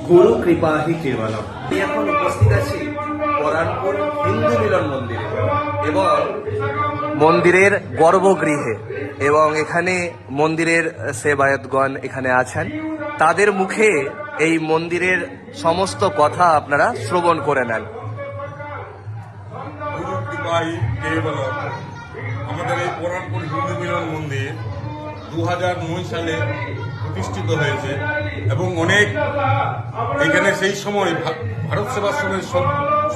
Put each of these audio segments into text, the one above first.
গুরু কৃপাহি কেবলম। আমি এখন উপস্থিত আছি পরানপুর হিন্দু মিলন মন্দিরে এবং মন্দিরের গর্ভগৃহে, এবং এখানে মন্দিরের সেবায়তগণ এখানে আছেন। তাদের মুখে এই মন্দিরের সমস্ত কথা আপনারা শ্রবণ করে নেন। গুরু কৃপাহি কেবলম। আমাদের এই পরানপুর হিন্দু মিলন মন্দির 2009 সালে প্রতিষ্ঠিত হয়েছে এবং অনেক এখানে সেই সময় ভারত সেবাশ্রমের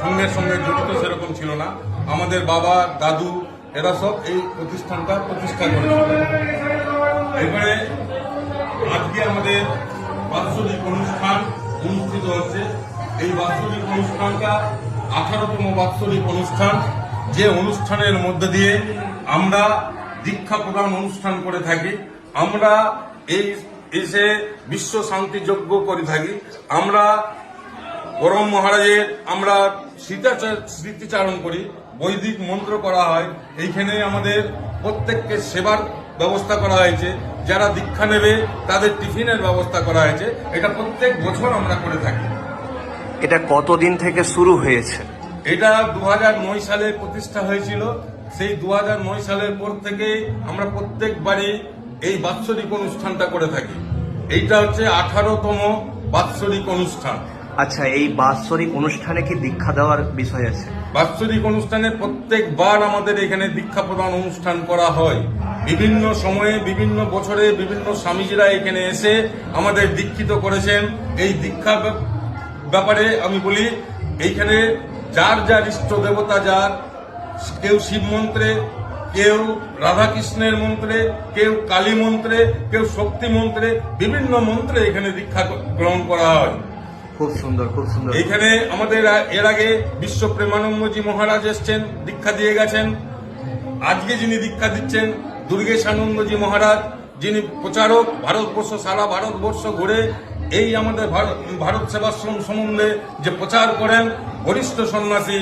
সঙ্গে সঙ্গে জড়িত সেরকম ছিল না। আমাদের বাবা দাদু এরা সব এই প্রতিষ্ঠানটা প্রতিষ্ঠা করেছিল। এবারে আজকে আমাদের বাৎসরিক অনুষ্ঠান অনুষ্ঠিত হচ্ছে। এই বাৎসরিক অনুষ্ঠানটা 18তম বাৎসরিক অনুষ্ঠান, যে অনুষ্ঠানের মধ্যে দিয়ে আমরা দীক্ষা প্রদান অনুষ্ঠান করে থাকি। আমরা এই এসে বিশ্ব শান্তি যজ্ঞ করে থাকি। আমরা পরম মহারাজের আমরা স্মৃতিচারণ করি, বৈদিক মন্ত্র করা হয়। এইখানে আমাদের প্রত্যেককে সেবার ব্যবস্থা করা হয়েছে। যারা দীক্ষা নেবে তাদের টিফিনের ব্যবস্থা করা হয়েছে। এটা প্রত্যেক বছর আমরা করে থাকি। এটা কতদিন থেকে শুরু হয়েছে? এটা 2009 সালে প্রতিষ্ঠা হয়েছিল। সেই 2009 সালের পর থেকে আমরা প্রত্যেকবারই এই বাৎসরিক অনুষ্ঠানটা করে থাকি। এইটা হচ্ছে 18তম বাৎসরিক অনুষ্ঠান। আচ্ছা, এই বাৎসরিক অনুষ্ঠানে কি দীক্ষা দেওয়ার বিষয় আছে? বাৎসরিক অনুষ্ঠানে প্রত্যেকবার আমাদের এখানে দীক্ষা প্রদান অনুষ্ঠান করা হয়। বিভিন্ন সময়ে বিভিন্ন বছরে বিভিন্ন স্বামীজিরা এখানে এসে আমাদের দীক্ষিত করেছেন। এই দীক্ষা ব্যাপারে আমি বলি, এইখানে যার যার ইষ্ট দেবতা, যার কেউ শিব মন্ত্রে, কেউ রাধাকৃষ্ণের মন্ত্রে, কেউ কালী মন্ত্রে, কেউ শক্তি মন্ত্রে, বিভিন্ন মন্ত্রে এখানে দীক্ষা গ্রহণ করা হয়। খুব সুন্দর, খুব সুন্দর। এখানে আমাদের এর আগে বিশ্ব প্রেমানন্দজি মহারাজ এসছেন, দীক্ষা দিয়ে গেছেন। আজকে যিনি দীক্ষা দিচ্ছেন দুর্গেশানন্দজি মহারাজ, যিনি প্রচারক, ভারতবর্ষ সারা ভারতবর্ষ ঘুরে এই আমাদের ভারত সেবাশ্রম সম্বন্ধে যে প্রচার করেন, বরিষ্ঠ সন্ন্যাসী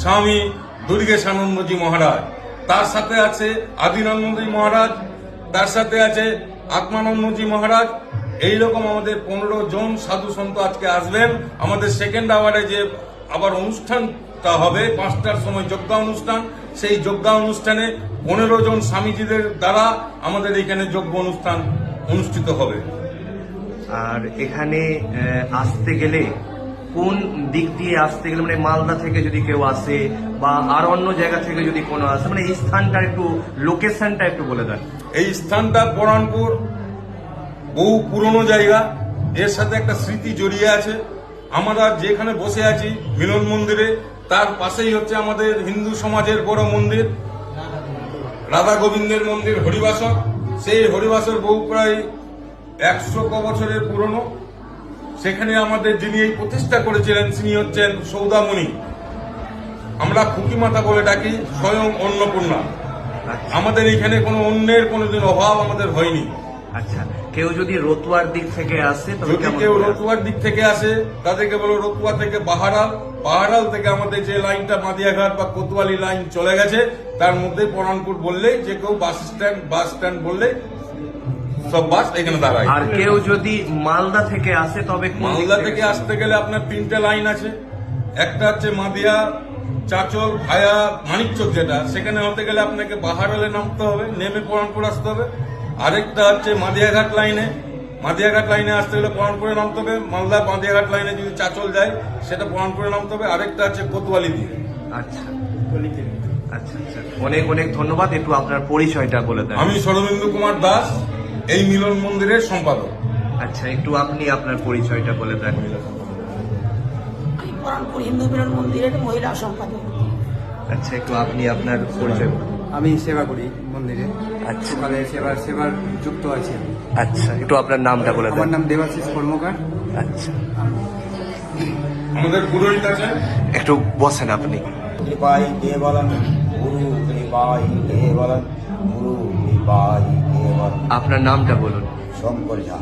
স্বামী দুর্গেশানন্দজি মহারাজ। তার সাথে আছে আদিনানন্দজি মহারাজ, তার সাথে আছে আত্মানন্দজি মহারাজ। এইরকম আমাদের 15 জন সাধু সন্ত আজকে আসবেন। আমাদের সেকেন্ড আওয়ারে যে আবার অনুষ্ঠানটা হবে 5টার সময় যজ্ঞা অনুষ্ঠান, সেই যজ্ঞা অনুষ্ঠানে 15 জন স্বামীজিদের দ্বারা আমাদের এখানে যজ্ঞ অনুষ্ঠান অনুষ্ঠিত হবে। আর এখানে আসতে গেলে কোন দিক দিয়ে আসতে গেলে, মানে মালদা থেকে যদি কেউ আসে বা আর অন্য জায়গা থেকে যদি কোনো আসে, মানে এই স্থানটা একটু, লোকেশনটা একটু বলে দেন। এই স্থানটা পরানপুর বহু পুরনো জায়গা, এর সাথে একটা স্মৃতি জড়িয়ে আছে। আমরা যেখানে বসে আছি মিলন মন্দিরে, তার পাশেই হচ্ছে আমাদের হিন্দু সমাজের বড় মন্দির রাধা গোবিন্দের মন্দির হরিবাসর। সেই হরিবাসর বহু প্রায় 100 বছরের পুরনো। সেখানে আমাদের যিনি এই প্রতিষ্ঠা করেছিলেন তিনি হচ্ছেন সৌদামণি, আমরা খুকি মাতা বলে ডাকি, স্বয়ং অন্নপূর্ণা। আমাদের এখানে কোনো অন্যের কোনোদিন অভাব আমাদের হয়নি। আচ্ছা, কেউ যদি রতুয়ার দিক থেকে আসে, যদি কেউ রতুয়ার দিক থেকে আসে তাদেরকে বলো রতুয়া থেকে বাহারাল, বাহারাল থেকে আমাদের যে লাইনটা মাদিয়াঘাট বা কোতোয়ালি লাইন চলে গেছে, তার মধ্যে পরানপুর বললেই যে কেউ বাস স্ট্যান্ড বললে সব বাস এখানে দাঁড়ায়। আর কেউ যদি মালদা থেকে আসে, তবে মালদা থেকে আসতে গেলে আপনার 3টে লাইন আছে। একটা হচ্ছে মাদিয়া চাচল ভায়া মানিকচক, যেটা সেখানে হতে গেলে আপনাকে বাহারালে নামতে হবে, নেমে পরানপুর আসতে হবে। আরেকটা হচ্ছে মাদিয়াঘাট লাইনে, মাদিয়াঘাট লাইনে আসতে গেলে পরানপুরে নামতে হবে। মালদা মাদিয়াঘাট লাইনে যদি চাচল যায় সেটা পরানপুরে নামতে হবে। আরেকটা হচ্ছে কোতোয়ালি দিয়ে। আচ্ছা আচ্ছা আচ্ছা, অনেক অনেক ধন্যবাদ। একটু আপনার পরিচয়টা বলে দেন। আমি শরদিন্দু কুমার দাস, এই মিলন মন্দিরের সম্পাদক। আচ্ছা, একটু আপনি আপনার পরিচয়টা বলে দেন। আমি পরানপুর হিন্দু মিলন মন্দিরের মহিলা সম্পাদক। আচ্ছা, একটু আপনি আপনার পরিচয়। আমি সেবা করি মন্দিরে, আচ্ছা। সকালে সেবার যুক্ত আছি আমি। আচ্ছা, একটু আপনার নামটা বলে আমার দেন। নাম দেবাশিস কর্মকার। আচ্ছা, আমাদের পুরোহিত আছে, একটু বসেন আপনি। কৃপাই কেবলম গুরু কৃপাই কেবলম গুরু কৃপাই কেবলম। আপনার নামটা বলুন। শঙ্কর ঝা।